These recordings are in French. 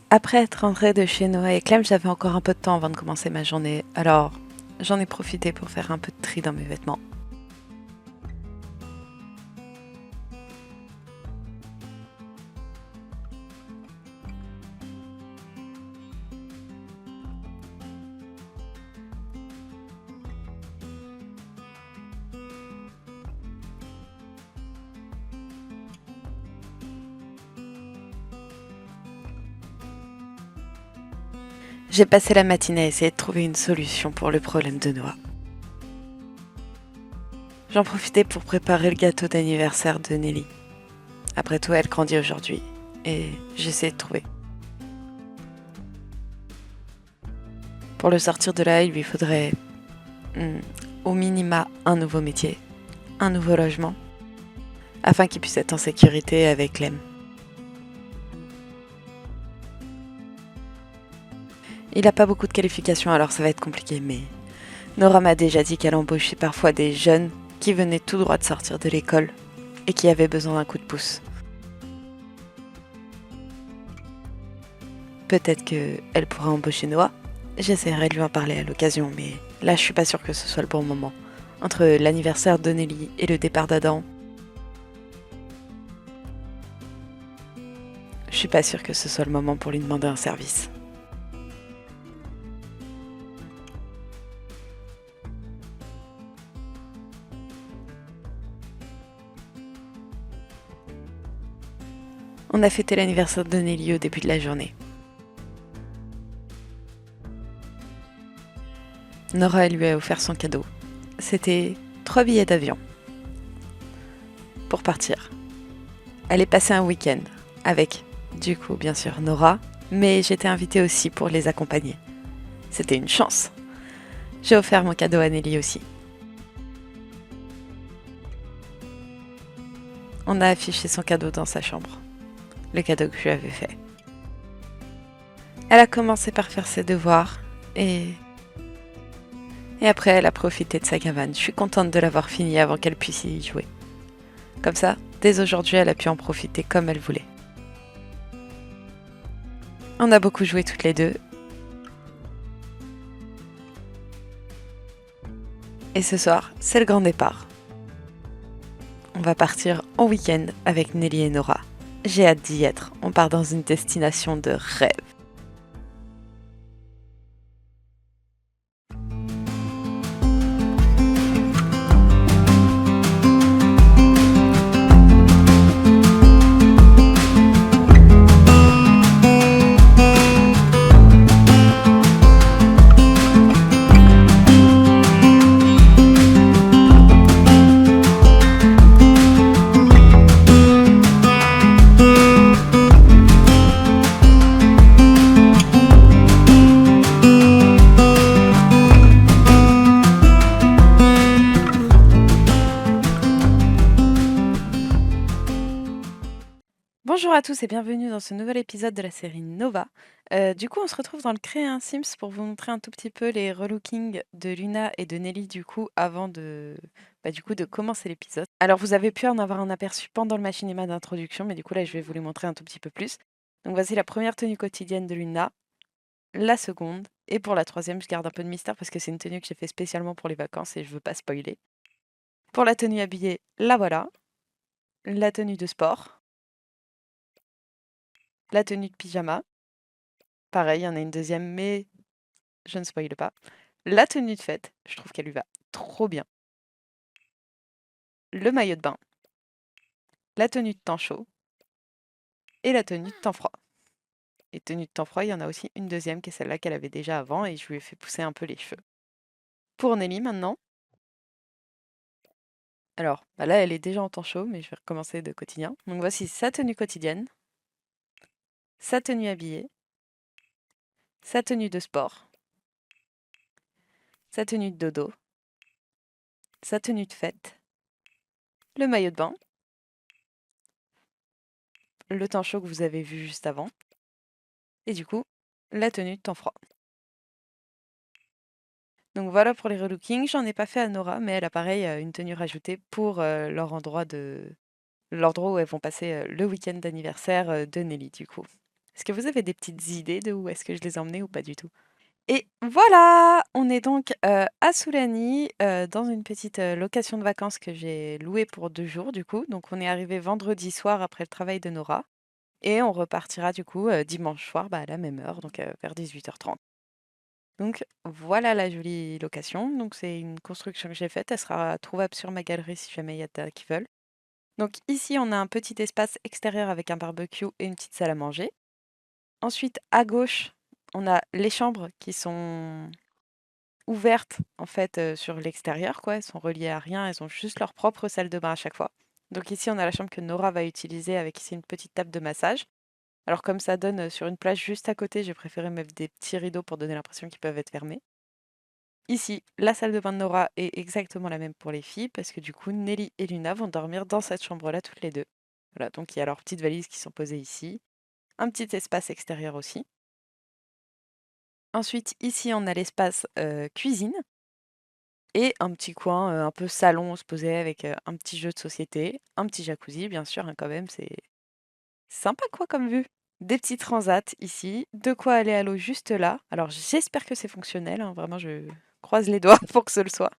Après être rentrée de chez Noah et Clem, j'avais encore un peu de temps avant de commencer ma journée, alors j'en ai profité pour faire un peu de tri dans mes vêtements. J'ai passé la matinée à essayer de trouver une solution pour le problème de Noah. J'en profitais pour préparer le gâteau d'anniversaire de Nelly. Après tout, elle grandit aujourd'hui, et j'essayais de trouver. Pour le sortir de là, il lui faudrait, au minima, un nouveau métier, un nouveau logement, afin qu'il puisse être en sécurité avec Clem. Il n'a pas beaucoup de qualifications, alors ça va être compliqué, mais Nora m'a déjà dit qu'elle embauchait parfois des jeunes qui venaient tout droit de sortir de l'école et qui avaient besoin d'un coup de pouce. Peut-être qu'elle pourrait embaucher Noah. J'essaierai de lui en parler à l'occasion, mais là je suis pas sûre que ce soit le bon moment. Entre l'anniversaire de Nelly et le départ d'Adam, je suis pas sûre que ce soit le moment pour lui demander un service. On a fêté l'anniversaire de Nelly au début de la journée. Nora lui a offert son cadeau. C'était 3 billets d'avion pour partir. Elle est passée un week-end avec, du coup, bien sûr, Nora, mais j'étais invitée aussi pour les accompagner. C'était une chance. J'ai offert mon cadeau à Nelly aussi. On a affiché son cadeau dans sa chambre. Le cadeau que je lui avais fait. Elle a commencé par faire ses devoirs et après elle a profité de sa cabane. Je suis contente de l'avoir fini avant qu'elle puisse y jouer. Comme ça, dès aujourd'hui, elle a pu en profiter comme elle voulait. On a beaucoup joué toutes les deux. Et ce soir, c'est le grand départ. On va partir en week-end avec Nelly et Nora. J'ai hâte d'y être. On part dans une destination de rêve. Bonjour à tous et bienvenue dans ce nouvel épisode de la série Nova. Du coup, on se retrouve dans le Créer un Sims pour vous montrer un tout petit peu les relookings de Luna et de Nelly du coup avant de commencer l'épisode. Alors vous avez pu en avoir un aperçu pendant le machinima d'introduction, mais du coup là je vais vous les montrer un tout petit peu plus. Donc voici la première tenue quotidienne de Luna, la seconde, et pour la troisième je garde un peu de mystère parce que c'est une tenue que j'ai fait spécialement pour les vacances et je veux pas spoiler. Pour la tenue habillée, la voilà. La tenue de sport. La tenue de pyjama. Pareil, il y en a une deuxième, mais je ne spoile pas. La tenue de fête, je trouve qu'elle lui va trop bien. Le maillot de bain, la tenue de temps chaud et la tenue de temps froid. Et tenue de temps froid, il y en a aussi une deuxième qui est celle-là qu'elle avait déjà avant et je lui ai fait pousser un peu les cheveux. Pour Nelly maintenant, alors là elle est déjà en temps chaud, mais je vais recommencer de quotidien. Donc voici sa tenue quotidienne, sa tenue habillée, sa tenue de sport, sa tenue de dodo, sa tenue de fête, le maillot de bain, le temps chaud que vous avez vu juste avant, et du coup, la tenue de temps froid. Donc voilà pour les relookings. J'en ai pas fait à Nora, mais elle a pareil une tenue rajoutée pour l'endroit où elles vont passer le week-end d'anniversaire de Nelly du coup. Est-ce que vous avez des petites idées de où est-ce que je les ai emmenés ou pas du tout? Et voilà! On est donc à Soulani, dans une petite location de vacances que j'ai louée pour 2 jours du coup. Donc on est arrivé vendredi soir après le travail de Nora. Et on repartira du coup dimanche soir à la même heure, donc vers 18h30. Donc voilà la jolie location. Donc c'est une construction que j'ai faite. Elle sera trouvable sur ma galerie si jamais il y a qui veulent. Donc ici, on a un petit espace extérieur avec un barbecue et une petite salle à manger. Ensuite, à gauche, on a les chambres qui sont ouvertes en fait sur l'extérieur, quoi. Elles sont reliées à rien, elles ont juste leur propre salle de bain à chaque fois. Donc ici, on a la chambre que Nora va utiliser avec ici une petite table de massage. Alors comme ça donne sur une plage juste à côté, j'ai préféré mettre des petits rideaux pour donner l'impression qu'ils peuvent être fermés. Ici, la salle de bain de Nora est exactement la même pour les filles parce que du coup, Nelly et Luna vont dormir dans cette chambre-là toutes les deux. Voilà, donc il y a leurs petites valises qui sont posées ici. Un petit espace extérieur aussi. Ensuite, ici, on a l'espace cuisine et un petit coin un peu salon, on se posait avec un petit jeu de société, un petit jacuzzi, bien sûr, hein, quand même, c'est sympa quoi comme vue. Des petits transats ici, de quoi aller à l'eau juste là. Alors j'espère que c'est fonctionnel, hein, vraiment je croise les doigts pour que ce le soit.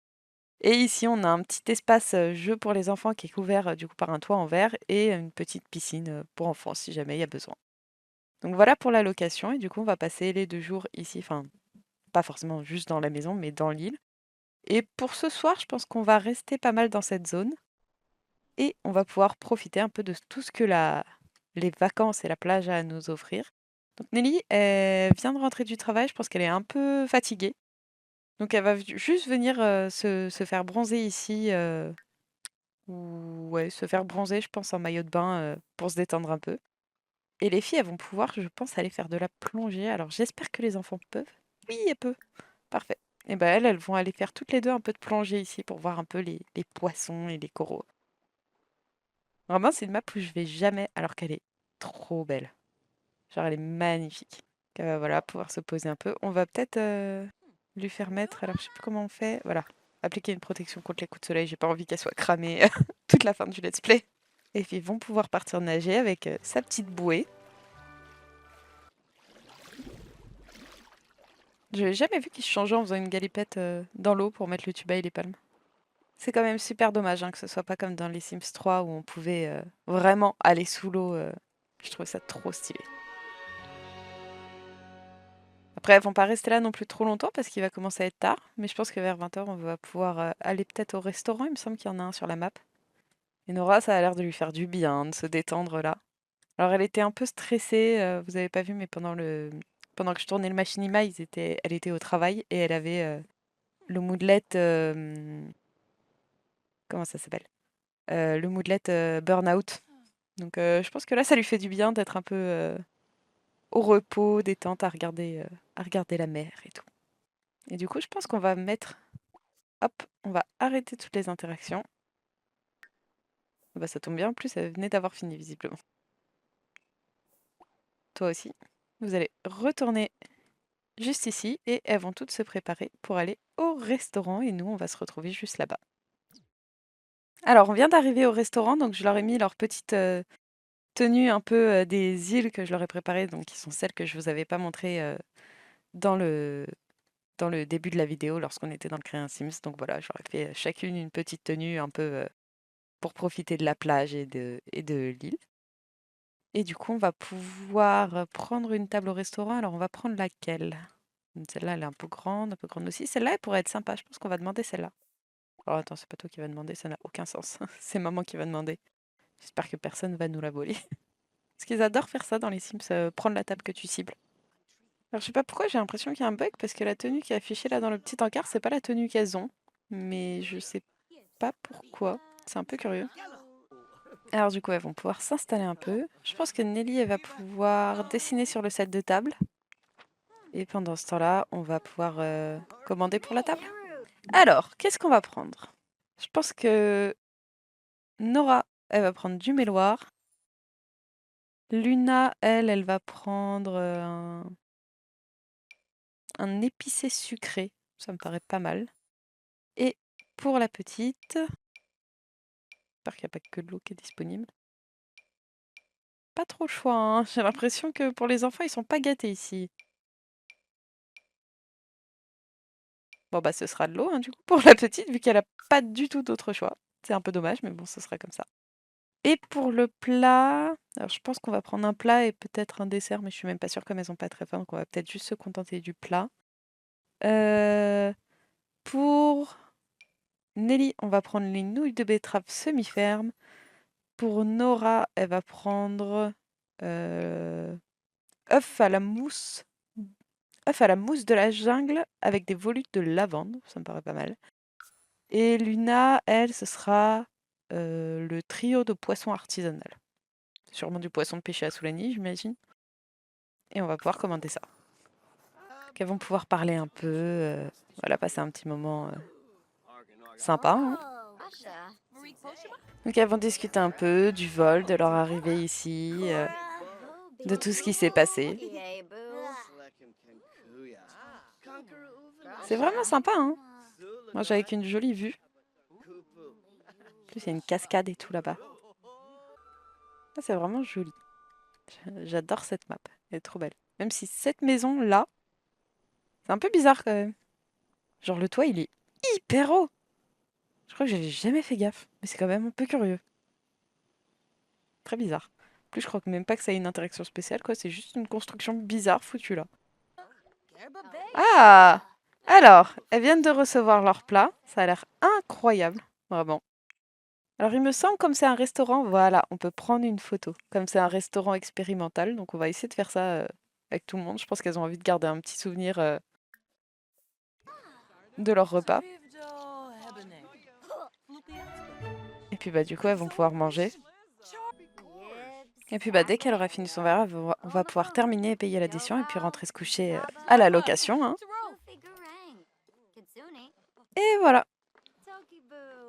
Et ici on a un petit espace jeu pour les enfants qui est couvert du coup par un toit en verre et une petite piscine pour enfants si jamais il y a besoin. Donc voilà pour la location et du coup on va passer les 2 jours ici, enfin pas forcément juste dans la maison mais dans l'île. Et pour ce soir je pense qu'on va rester pas mal dans cette zone et on va pouvoir profiter un peu de tout ce que les vacances et la plage a à nous offrir. Donc Nelly, elle vient de rentrer du travail, je pense qu'elle est un peu fatiguée. Donc elle va juste venir se faire bronzer ici, ou ouais, se faire bronzer, je pense, en maillot de bain pour se détendre un peu. Et les filles, elles vont pouvoir, je pense, aller faire de la plongée. Alors j'espère que les enfants peuvent. Oui, elles peuvent. Parfait. Et ben elles vont aller faire toutes les deux un peu de plongée ici pour voir un peu les poissons et les coraux. Vraiment, c'est une map où je vais jamais, alors qu'elle est trop belle. Genre, elle est magnifique. Voilà, pouvoir se poser un peu. On va peut-être lui faire mettre, alors je sais plus comment on fait. Voilà, appliquer une protection contre les coups de soleil. J'ai pas envie qu'elle soit cramée toute la fin du let's play. Et puis, ils vont pouvoir partir nager avec sa petite bouée. Je n'ai jamais vu qu'ils se changeaient en faisant une galipette dans l'eau pour mettre le tuba et les palmes. C'est quand même super dommage hein, que ce soit pas comme dans les Sims 3 où on pouvait vraiment aller sous l'eau. Je trouve ça trop stylé. Après, elles vont pas rester là non plus trop longtemps parce qu'il va commencer à être tard. Mais je pense que vers 20h, on va pouvoir aller peut-être au restaurant. Il me semble qu'il y en a un sur la map. Et Nora, ça a l'air de lui faire du bien, de se détendre là. Alors, elle était un peu stressée. Vous avez pas vu, mais pendant que je tournais le machinima, elle était au travail et elle avait le moodlet. Comment ça s'appelle? Le moodlet Burnout. Donc, je pense que là, ça lui fait du bien d'être un peu au repos, détente, à regarder la mer et tout. Et du coup, je pense qu'on va mettre. Hop, on va arrêter toutes les interactions. Bah, ça tombe bien, en plus, elle venait d'avoir fini, visiblement. Toi aussi. Vous allez retourner juste ici et elles vont toutes se préparer pour aller au restaurant et nous, on va se retrouver juste là-bas. Alors, on vient d'arriver au restaurant, donc je leur ai mis leur petite tenue un peu des îles que je leur ai préparées, donc qui sont celles que je vous avais pas montrées dans dans le début de la vidéo lorsqu'on était dans le Créer un Sims. Donc voilà, j'aurais fait chacune une petite tenue un peu pour profiter de la plage et de l'île. Et du coup, on va pouvoir prendre une table au restaurant. Alors, on va prendre laquelle? Celle-là, elle est un peu grande aussi. Celle-là, elle pourrait être sympa. Je pense qu'on va demander celle-là. Alors, attends, c'est pas toi qui va demander, ça n'a aucun sens. C'est maman qui va demander. J'espère que personne va nous la voler. Parce qu'ils adorent faire ça dans les Sims, prendre la table que tu cibles. Alors, je sais pas pourquoi, j'ai l'impression qu'il y a un bug parce que la tenue qui est affichée là dans le petit encart, c'est pas la tenue qu'elles ont. Mais je sais pas pourquoi. C'est un peu curieux. Alors du coup, elles vont pouvoir s'installer un peu. Je pense que Nelly, elle va pouvoir dessiner sur le set de table. Et pendant ce temps-là, on va pouvoir commander pour la table. Alors, qu'est-ce qu'on va prendre? Je pense que Nora, elle va prendre du méloir. Luna, elle va prendre un épicé sucré. Ça me paraît pas mal. Et pour la petite, j'espère qu'il n'y a pas que de l'eau qui est disponible. pas trop le choix, hein. J'ai l'impression que pour les enfants, ils sont pas gâtés ici. Bon, bah, ce sera de l'eau, hein, du coup, pour la petite, vu qu'elle a pas du tout d'autre choix. C'est un peu dommage, mais bon, ce sera comme ça. Et pour le plat, alors je pense qu'on va prendre un plat et peut-être un dessert, mais je suis même pas sûre comme elles sont pas très faim, donc on va peut-être juste se contenter du plat. Euh, pour Nelly, on va prendre les nouilles de betterave semi-fermes. Pour Nora, elle va prendre euh, œuf à la mousse. œuf à la mousse de la jungle avec des volutes de lavande. Ça me paraît pas mal. Et Luna, elle, ce sera le trio de poissons artisanal. Sûrement du poisson de pêché à Soulani, j'imagine. Et on va pouvoir commander ça. Donc elles vont pouvoir parler un peu. Voilà, passer un petit moment sympa, hein. Donc elles vont discuter un peu du vol, de leur arrivée ici, de tout ce qui s'est passé. C'est vraiment sympa, hein. Moi, avec une jolie vue. En plus, il y a une cascade et tout là-bas. Ça, c'est vraiment joli. J'adore cette map. Elle est trop belle. Même si cette maison-là, c'est un peu bizarre quand même. Genre, le toit, il est hyper haut. Je crois que j'avais jamais fait gaffe. Mais c'est quand même un peu curieux. Très bizarre. En plus, je crois que même pas que ça ait une interaction spéciale, quoi. C'est juste une construction bizarre foutue là. Ah! Alors, elles viennent de recevoir leur plat. Ça a l'air incroyable. Vraiment. Alors, il me semble, comme c'est un restaurant, voilà, on peut prendre une photo. Comme c'est un restaurant expérimental, donc on va essayer de faire ça avec tout le monde. Je pense qu'elles ont envie de garder un petit souvenir de leur repas. Et puis, bah, du coup, elles vont pouvoir manger. Et puis, bah, dès qu'elle aura fini son verre, on va pouvoir terminer et payer l'addition et puis rentrer se coucher à la location, hein. Et voilà,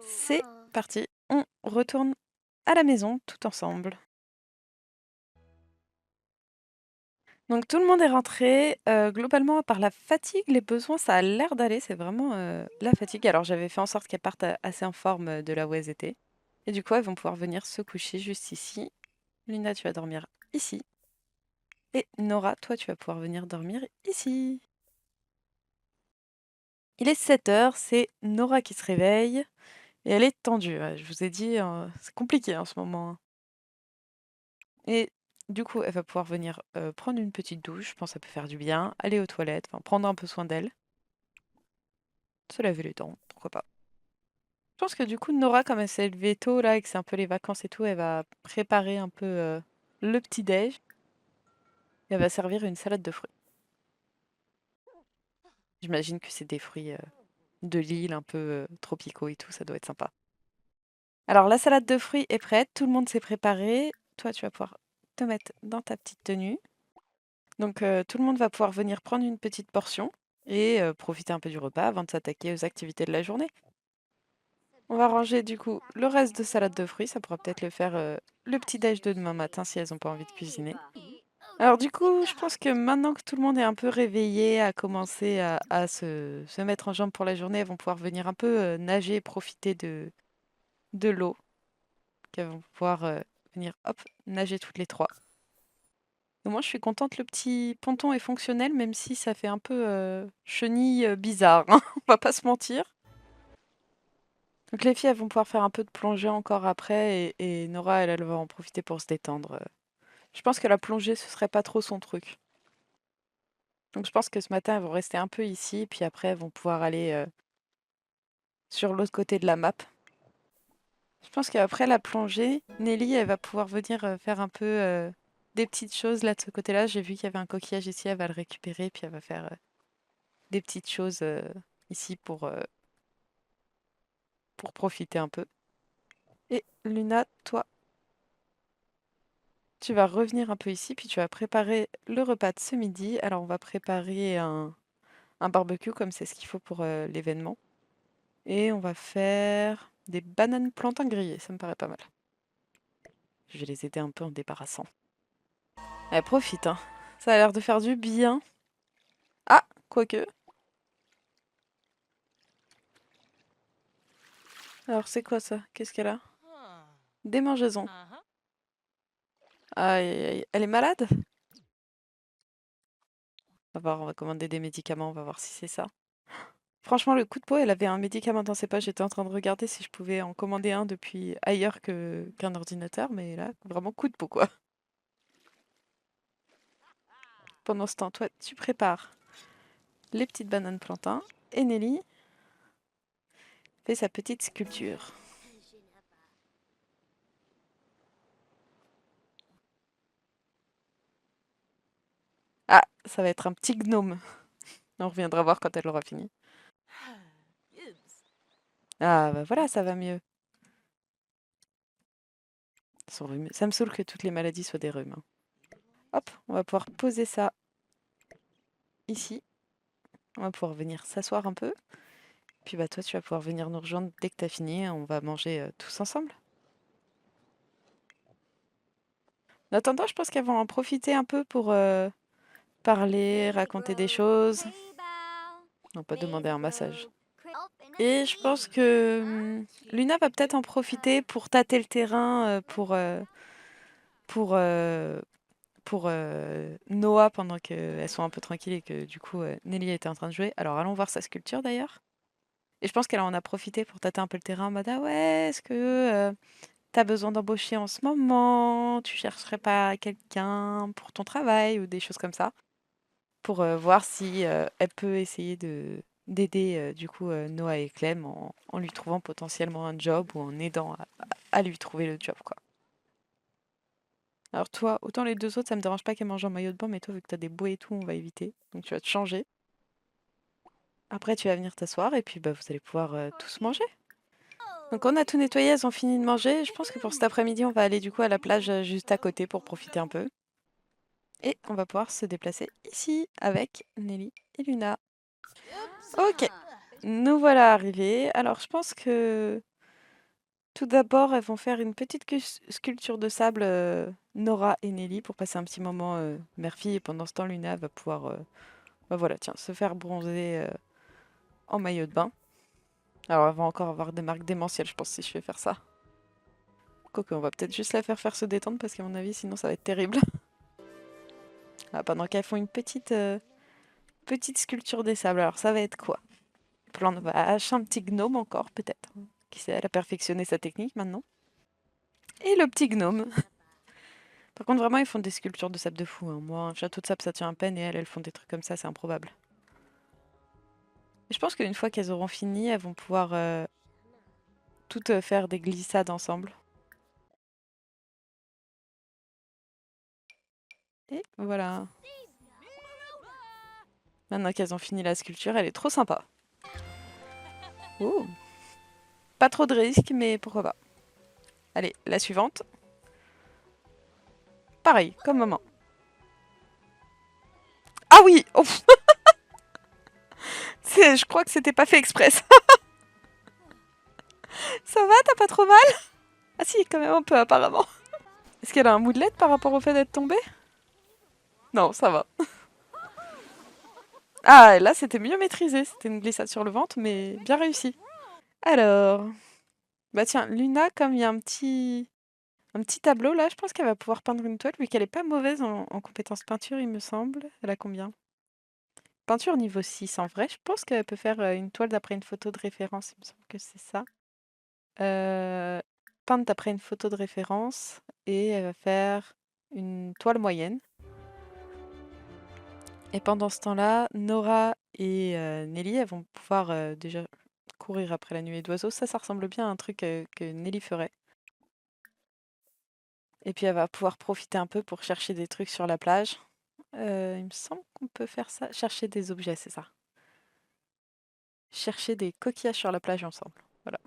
c'est parti. On retourne à la maison tout ensemble. Donc tout le monde est rentré. Globalement, à part la fatigue, les besoins, ça a l'air d'aller. C'est vraiment la fatigue. Alors j'avais fait en sorte qu'elles partent assez en forme de là où elles étaient. Et du coup, elles vont pouvoir venir se coucher juste ici. Luna, tu vas dormir ici. Et Nora, toi, tu vas pouvoir venir dormir ici. Il est 7 heures, c'est Nora qui se réveille. Et elle est tendue. Ouais, je vous ai dit, c'est compliqué en ce moment, hein. Et du coup, elle va pouvoir venir prendre une petite douche. Je pense que ça peut faire du bien. Aller aux toilettes, enfin, prendre un peu soin d'elle. Se laver les dents, pourquoi pas. Je pense que du coup, Nora, comme elle s'est levée tôt là et que c'est un peu les vacances et tout, elle va préparer un peu le petit-déj. Et elle va servir une salade de fruits. J'imagine que c'est des fruits de l'île un peu tropicaux et tout, ça doit être sympa. Alors, la salade de fruits est prête, tout le monde s'est préparé. Toi, tu vas pouvoir te mettre dans ta petite tenue. Donc, tout le monde va pouvoir venir prendre une petite portion et profiter un peu du repas avant de s'attaquer aux activités de la journée. On va ranger du coup le reste de salade de fruits, ça pourra peut-être le faire le petit déj de demain matin si elles n'ont pas envie de cuisiner. Alors du coup, je pense que maintenant que tout le monde est un peu réveillé, à commencer à se mettre en jambe pour la journée, elles vont pouvoir venir un peu nager et profiter de l'eau. Qu'elles vont pouvoir venir hop, nager toutes les trois. Et moi, je suis contente, le petit ponton est fonctionnel, même si ça fait un peu chenille bizarre, hein, on va pas se mentir. Donc les filles, elles vont pouvoir faire un peu de plongée encore après, et Nora, elle va en profiter pour se détendre. Je pense que la plongée, ce serait pas trop son truc. Donc je pense que ce matin, elles vont rester un peu ici, puis après, elles vont pouvoir aller sur l'autre côté de la map. Je pense qu'après la plongée, Nelly, elle va pouvoir venir faire un peu des petites choses là de ce côté-là. J'ai vu qu'il y avait un coquillage ici, elle va le récupérer, puis elle va faire des petites choses ici pour profiter un peu. Et Luna, toi, tu vas revenir un peu ici, puis tu vas préparer le repas de ce midi. Alors, on va préparer un barbecue, comme c'est ce qu'il faut pour l'événement. Et on va faire des bananes plantains grillées, ça me paraît pas mal. Je vais les aider un peu en débarrassant. Allez, profite, hein. Ça a l'air de faire du bien. Ah, quoique. Alors, c'est quoi ça? Qu'est-ce qu'elle a? Démangeaison. Aïe, aïe, aïe. Elle est malade? On va voir, on va commander des médicaments, on va voir si c'est ça. Franchement, le coup de peau, elle avait un médicament dans ses poches. J'étais en train de regarder si je pouvais en commander un depuis ailleurs qu'un ordinateur, mais là, vraiment coup de peau, quoi. Pendant ce temps, toi, tu prépares les petites bananes plantains et Nelly fait sa petite sculpture. Ah, ça va être un petit gnome. On reviendra voir quand elle aura fini. Ah, bah voilà, ça va mieux. Son rhume. Ça me saoule que toutes les maladies soient des rhumes, hein. Hop, on va pouvoir poser ça ici. On va pouvoir venir s'asseoir un peu. Puis bah toi, tu vas pouvoir venir nous rejoindre dès que t'as fini. On va manger tous ensemble. En attendant, je pense qu'elles vont en profiter un peu pour parler, raconter des choses. On peut demander un massage. Et je pense que Luna va peut-être en profiter pour tâter le terrain pour, euh, pour Noah pendant qu'elles sont un peu tranquilles et que du coup Nelly était en train de jouer. Alors allons voir sa sculpture d'ailleurs. Et je pense qu'elle en a profité pour tâter un peu le terrain en mode ah ouais, est-ce que t'as besoin d'embaucher en ce moment? Tu chercherais pas quelqu'un pour ton travail ou des choses comme ça? Pour voir si elle peut essayer de d'aider du coup Noah et Clem en lui trouvant potentiellement un job ou en aidant à lui trouver le job quoi. Alors toi, autant les deux autres, ça me dérange pas qu'elles mangent en maillot de bain, mais toi, vu que t'as des bouées et tout, on va éviter. Donc tu vas te changer. Après, tu vas venir t'asseoir et puis bah, vous allez pouvoir tous manger. Donc on a tout nettoyé, elles ont fini de manger. Je pense que pour cet après-midi, on va aller du coup à la plage juste à côté pour profiter un peu. Et on va pouvoir se déplacer ici avec Nelly et Luna. Ok, nous voilà arrivés. Alors je pense que tout d'abord, elles vont faire une petite sculpture de sable, Nora et Nelly, pour passer un petit moment mère-fille. Et pendant ce temps, Luna va pouvoir bah voilà, tiens, se faire bronzer en maillot de bain. Alors, elle va encore avoir des marques démentielles, je pense, si je fais faire ça. Quoique, on va peut-être juste la faire se détendre, parce qu'à mon avis, sinon, ça va être terrible. Ah, pendant qu'elles font une petite sculpture des sables. Alors, ça va être quoi? Plan de vache, un petit gnome encore, peut-être. Qui sait, elle a perfectionné sa technique maintenant. Et le petit gnome. Par contre, vraiment, ils font des sculptures de sable de fou, hein. Moi, un château de sable, ça tient à peine, et elles font des trucs comme ça, c'est improbable. Et je pense qu'une fois qu'elles auront fini, elles vont pouvoir toutes faire des glissades ensemble. Et voilà. Maintenant qu'elles ont fini la sculpture, elle est trop sympa. Oh. Pas trop de risques, mais pourquoi pas. Allez, la suivante. Pareil, comme maman. Ah oui, oh. Je crois que c'était pas fait express. Ça va, t'as pas trop mal? Ah si, quand même un peu apparemment. Est-ce qu'elle a un moodlet par rapport au fait d'être tombée? Non, ça va. Ah, là c'était mieux maîtrisé. C'était une glissade sur le ventre, mais bien réussi. Alors, bah tiens, Luna, comme il y a un petit tableau là, je pense qu'elle va pouvoir peindre une toile, vu qu'elle est pas mauvaise en compétences peinture, il me semble. Elle a combien? Peinture niveau 6, en vrai, je pense qu'elle peut faire une toile d'après une photo de référence, il me semble que c'est ça. Euh, Peindre d'après une photo de référence et elle va faire une toile moyenne. Et pendant ce temps-là, Nora et Nelly, elles vont pouvoir déjà courir après la nuée d'oiseaux. Ça ressemble bien à un truc que Nelly ferait. Et puis elle va pouvoir profiter un peu pour chercher des trucs sur la plage. Il me semble qu'on peut faire ça. Chercher des objets, c'est ça. Chercher des coquillages sur la plage ensemble. Voilà.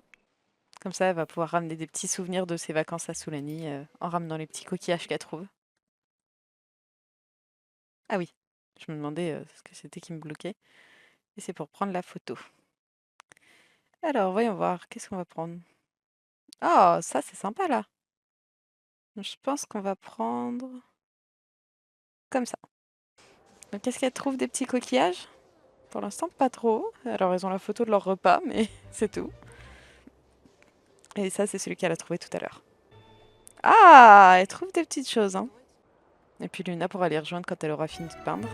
Comme ça, elle va pouvoir ramener des petits souvenirs de ses vacances à Soulani en ramenant les petits coquillages qu'elle trouve. Ah oui, je me demandais ce que c'était qui me bloquait. Et c'est pour prendre la photo. Alors, voyons voir, qu'est-ce qu'on va prendre? Oh, ça c'est sympa là. Je pense qu'on va prendre comme ça. Donc, est-ce qu'elle trouve des petits coquillages? Pour l'instant, pas trop. Alors, ils ont la photo de leur repas, mais c'est tout. Et ça, c'est celui qu'elle a trouvé tout à l'heure. Ah, elle trouve des petites choses, hein. Et puis Luna pourra les rejoindre quand elle aura fini de peindre.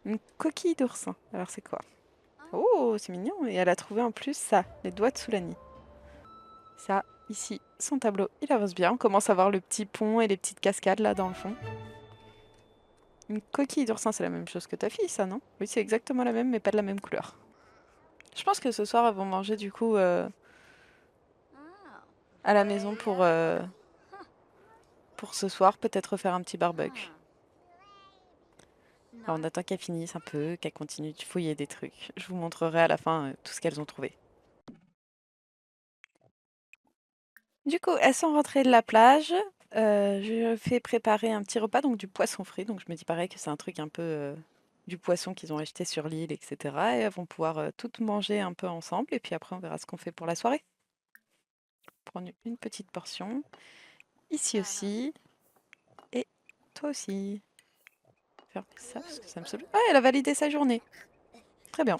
Une coquille d'oursin. Alors c'est quoi? Oh, c'est mignon. Et elle a trouvé en plus ça, les doigts de Soulani. Ça, ici, son tableau, il avance bien. On commence à voir le petit pont et les petites cascades là dans le fond. Une coquille d'oursin, c'est la même chose que ta fille, ça, non? Oui, c'est exactement la même, mais pas de la même couleur. Je pense que ce soir, elles vont manger du coup à la maison pour ce soir, peut-être faire un petit barbecue. Alors, on attend qu'elles finissent un peu, qu'elles continuent de fouiller des trucs. Je vous montrerai à la fin tout ce qu'elles ont trouvé. Du coup, elles sont rentrées de la plage. Je fais préparer un petit repas, donc du poisson frit. Donc je me dis pareil que c'est un truc un peu du poisson qu'ils ont acheté sur l'île, etc. Et elles vont pouvoir toutes manger un peu ensemble. Et puis après, on verra ce qu'on fait pour la soirée. Prendre une petite portion. Ici aussi. Et toi aussi. Faire ça parce que ça me saoule. Ah, elle a validé sa journée. Très bien.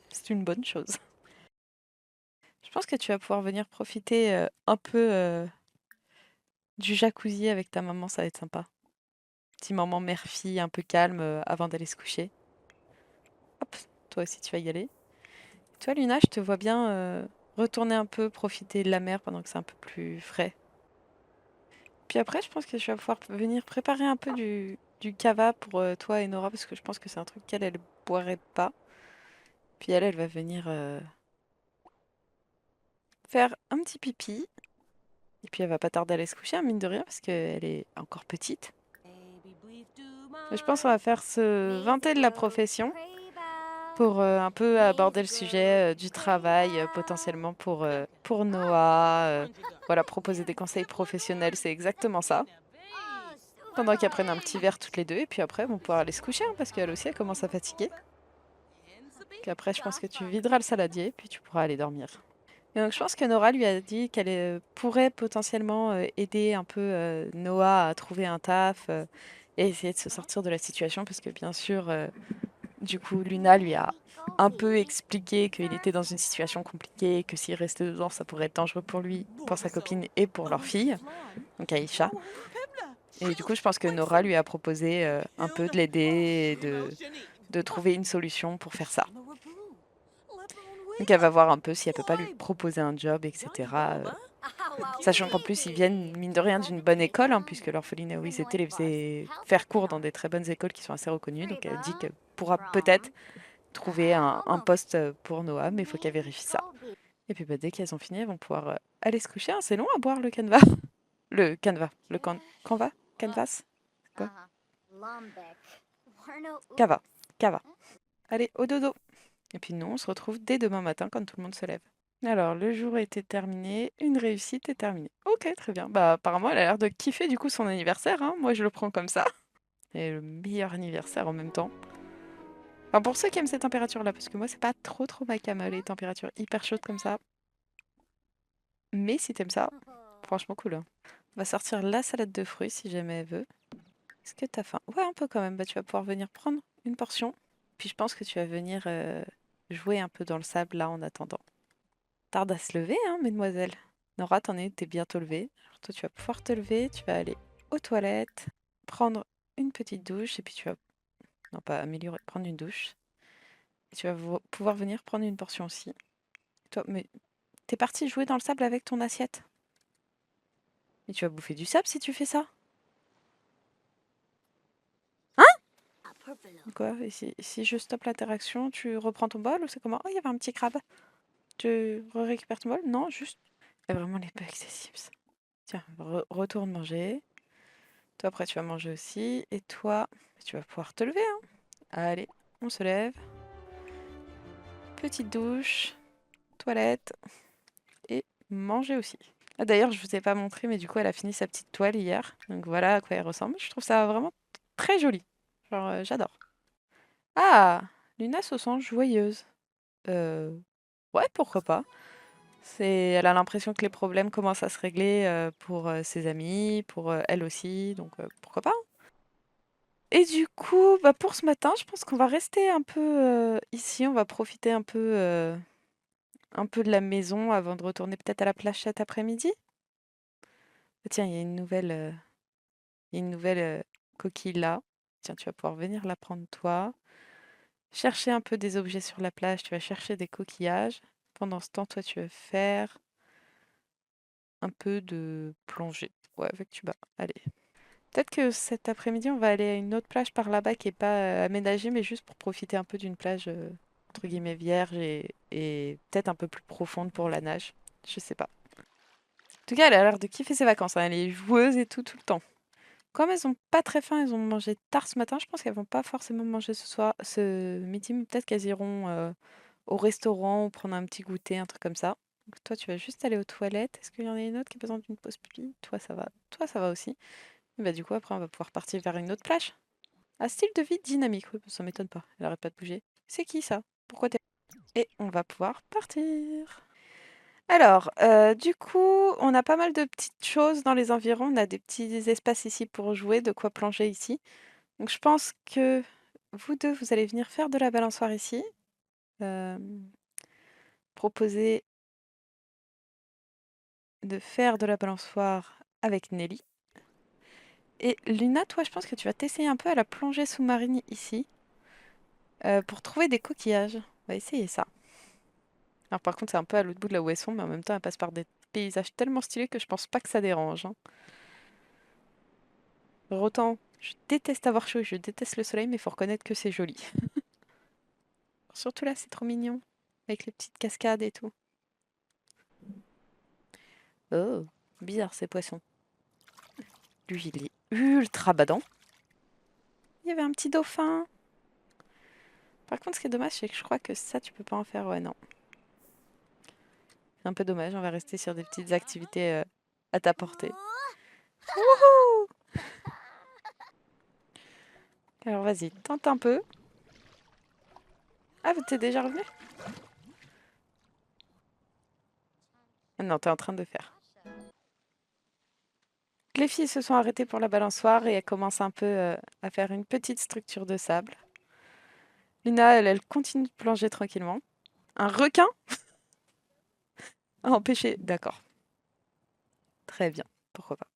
C'est une bonne chose. Je pense que tu vas pouvoir venir profiter un peu du jacuzzi avec ta maman, ça va être sympa. Petit moment mère-fille un peu calme avant d'aller se coucher. Hop, toi aussi tu vas y aller. Et toi Luna, je te vois bien retourner un peu, profiter de la mer pendant que c'est un peu plus frais. Puis après, je pense que je vais pouvoir venir préparer un peu du cava pour toi et Nora, parce que je pense que c'est un truc qu'elle, elle boirait pas. Puis elle va venir faire un petit pipi. Et puis elle va pas tarder à aller se coucher, hein, mine de rien, parce qu'elle est encore petite. Et je pense qu'on va faire se vanter de la profession pour un peu aborder le sujet du travail, potentiellement pour Noah. Voilà, proposer des conseils professionnels, c'est exactement ça. Pendant qu'elles prennent un petit verre toutes les deux, et puis après, elles vont pouvoir aller se coucher, hein, parce qu'elle aussi, elle commence à fatiguer. Puis après, je pense que tu videras le saladier, puis tu pourras aller dormir. Et donc, je pense que Nora lui a dit qu'elle pourrait potentiellement aider un peu Noah à trouver un taf et essayer de se sortir de la situation, parce que bien sûr, du coup, Luna lui a un peu expliqué qu'il était dans une situation compliquée, que s'il restait dedans, ça pourrait être dangereux pour lui, pour sa copine et pour leur fille, donc Aïcha. Et du coup, je pense que Nora lui a proposé un peu de l'aider et de trouver une solution pour faire ça. Donc elle va voir un peu si elle peut pas lui proposer un job, etc. Sachant qu'en plus, ils viennent, mine de rien, d'une bonne école, hein, puisque l'orphelinat où ils étaient les faisait faire cours dans des très bonnes écoles qui sont assez reconnues. Donc elle dit qu'elle pourra peut-être trouver un poste pour Noah, mais il faut qu'elle vérifie ça. Et puis bah, dès qu'elles ont fini, elles vont pouvoir aller se coucher, hein. C'est long à boire le canevas. Le canevas. Le canvas. Canvas. Quoi? Cava. Cava. Allez, au dodo. Et puis nous, on se retrouve dès demain matin quand tout le monde se lève. Alors, le jour était terminé, une réussite est terminée. Ok, très bien. Bah, apparemment, elle a l'air de kiffer du coup son anniversaire, hein. Moi, je le prends comme ça. Et le meilleur anniversaire en même temps. Enfin, pour ceux qui aiment ces températures-là, parce que moi, c'est pas trop ma came, les températures hyper chaudes comme ça. Mais si t'aimes ça, franchement cool, hein. On va sortir la salade de fruits si jamais elle veut. Est-ce que t'as faim? Ouais, un peu quand même. Bah, tu vas pouvoir venir prendre une portion. Puis je pense que tu vas venir jouer un peu dans le sable là en attendant. Tarde à se lever, hein, mesdemoiselles. Nora, t'es bientôt levée. Alors toi, tu vas pouvoir te lever, tu vas aller aux toilettes, prendre une petite douche, et puis tu vas... Non, pas améliorer, prendre une douche. Et tu vas pouvoir venir prendre une portion aussi. Toi, mais t'es parti jouer dans le sable avec ton assiette. Mais tu vas bouffer du sable si tu fais ça. Quoi? Et si je stoppe l'interaction, tu reprends ton bol ou c'est comment? Oh, il y avait un petit crabe. Tu récupères ton bol? Non, juste... Il y a vraiment les bugs des Sims. Tiens, retourne manger. Toi, après, tu vas manger aussi. Et toi, tu vas pouvoir te lever, hein. Allez, on se lève. Petite douche, toilette et manger aussi. Ah, d'ailleurs, je vous ai pas montré, mais du coup, elle a fini sa petite toile hier. Donc voilà à quoi elle ressemble. Je trouve ça vraiment très joli. Genre, j'adore. Ah, Luna se sent joyeuse. Euh, ouais, pourquoi pas. Elle a l'impression que les problèmes commencent à se régler pour ses amis, pour elle aussi. Donc pourquoi pas. Et du coup, bah, pour ce matin, je pense qu'on va rester un peu ici. On va profiter un peu de la maison avant de retourner peut-être à la plage cet après-midi. Ah, tiens, il y a une nouvelle Il y a une nouvelle coquille là. Tiens, tu vas pouvoir venir la prendre toi. Chercher un peu des objets sur la plage. Tu vas chercher des coquillages. Pendant ce temps, toi, tu vas faire un peu de plongée. Ouais, avec tuba. Allez. Peut-être que cet après-midi, on va aller à une autre plage par là-bas qui est pas aménagée, mais juste pour profiter un peu d'une plage entre guillemets vierge et peut-être un peu plus profonde pour la nage. Je sais pas. En tout cas, elle a l'air de kiffer ses vacances, hein. Elle est joueuse et tout le temps. Comme elles ont pas très faim, elles ont mangé tard ce matin, je pense qu'elles vont pas forcément manger ce soir, ce midi, mais peut-être qu'elles iront au restaurant ou prendre un petit goûter, un truc comme ça. Donc toi, tu vas juste aller aux toilettes. Est-ce qu'il y en a une autre qui a besoin d'une pause pipi? Toi, ça va. Toi, ça va aussi. Et bah du coup, après, on va pouvoir partir vers une autre plage. Un style de vie dynamique, oui, ça m'étonne pas. Elle arrête pas de bouger. C'est qui ça? Pourquoi t'es... Et on va pouvoir partir. Alors, du coup, on a pas mal de petites choses dans les environs. On a des petits espaces ici pour jouer, de quoi plonger ici. Donc je pense que vous deux, vous allez venir faire de la balançoire ici. Euh, Proposer de faire de la balançoire avec Nelly. Et Luna, toi, je pense que tu vas t'essayer un peu à la plongée sous-marine ici pour trouver des coquillages. On va essayer ça. Alors par contre, c'est un peu à l'autre bout de là où elles sont, mais en même temps, elles passent par des paysages tellement stylés que je pense pas que ça dérange, hein. Alors, autant, je déteste avoir chaud, je déteste le soleil, mais il faut reconnaître que c'est joli. Surtout là, c'est trop mignon, avec les petites cascades et tout. Oh, bizarre ces poissons. Lui, il est ultra badant. Il y avait un petit dauphin. Par contre, ce qui est dommage, c'est que je crois que ça, tu peux pas en faire. Ouais, non. C'est un peu dommage, on va rester sur des petites activités à ta portée. Wouhou! Alors vas-y, tente un peu. Ah, t'es déjà revenu? Ah non, t'es en train de faire. Les filles se sont arrêtées pour la balançoire et elles commencent un peu à faire une petite structure de sable. Luna, elle continue de plonger tranquillement. Un requin a empêché. D'accord. Très bien. Pourquoi pas.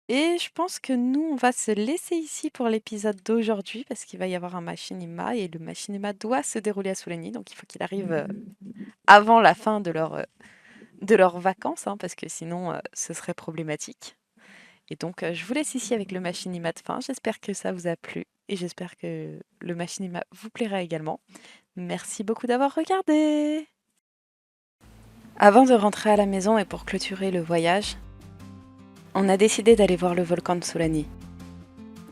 Et je pense que nous, on va se laisser ici pour l'épisode d'aujourd'hui parce qu'il va y avoir un machinima et le machinima doit se dérouler à Soulagny. Donc il faut qu'il arrive avant la fin de leurs vacances, hein, parce que sinon ce serait problématique. Et donc je vous laisse ici avec le machinima de fin. J'espère que ça vous a plu et j'espère que le machinima vous plaira également. Merci beaucoup d'avoir regardé. Avant de rentrer à la maison et pour clôturer le voyage, on a décidé d'aller voir le volcan de Soulagny.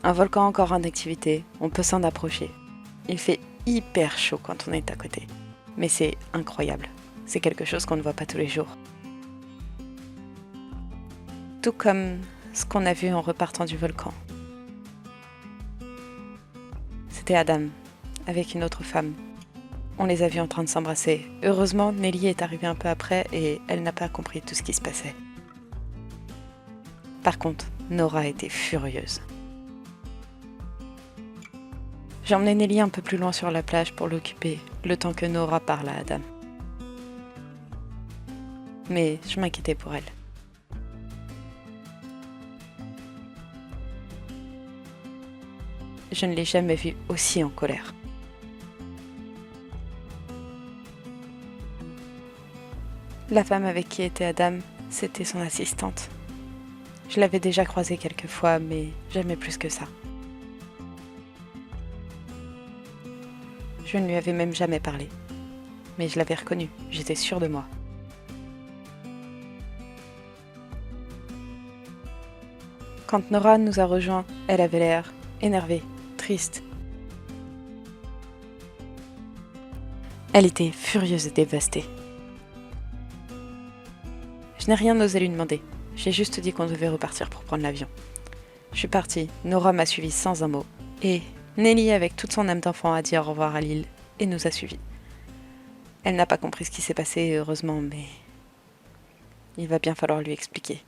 Un volcan encore en activité, on peut s'en approcher. Il fait hyper chaud quand on est à côté, mais c'est incroyable. C'est quelque chose qu'on ne voit pas tous les jours. Tout comme ce qu'on a vu en repartant du volcan. C'était Adam, avec une autre femme. On les a vus en train de s'embrasser. Heureusement, Nelly est arrivée un peu après et elle n'a pas compris tout ce qui se passait. Par contre, Nora était furieuse. J'ai emmené Nelly un peu plus loin sur la plage pour l'occuper, le temps que Nora parle à Adam. Mais je m'inquiétais pour elle. Je ne l'ai jamais vue aussi en colère. La femme avec qui était Adam, c'était son assistante. Je l'avais déjà croisée quelques fois, mais jamais plus que ça. Je ne lui avais même jamais parlé. Mais je l'avais reconnue, j'étais sûre de moi. Quand Nora nous a rejoints, elle avait l'air énervée, triste. Elle était furieuse et dévastée. Je n'ai rien osé lui demander. J'ai juste dit qu'on devait repartir pour prendre l'avion. Je suis partie, Nora m'a suivi sans un mot. Et Nelly, avec toute son âme d'enfant, a dit au revoir à Lille et nous a suivis. Elle n'a pas compris ce qui s'est passé, heureusement, mais il va bien falloir lui expliquer.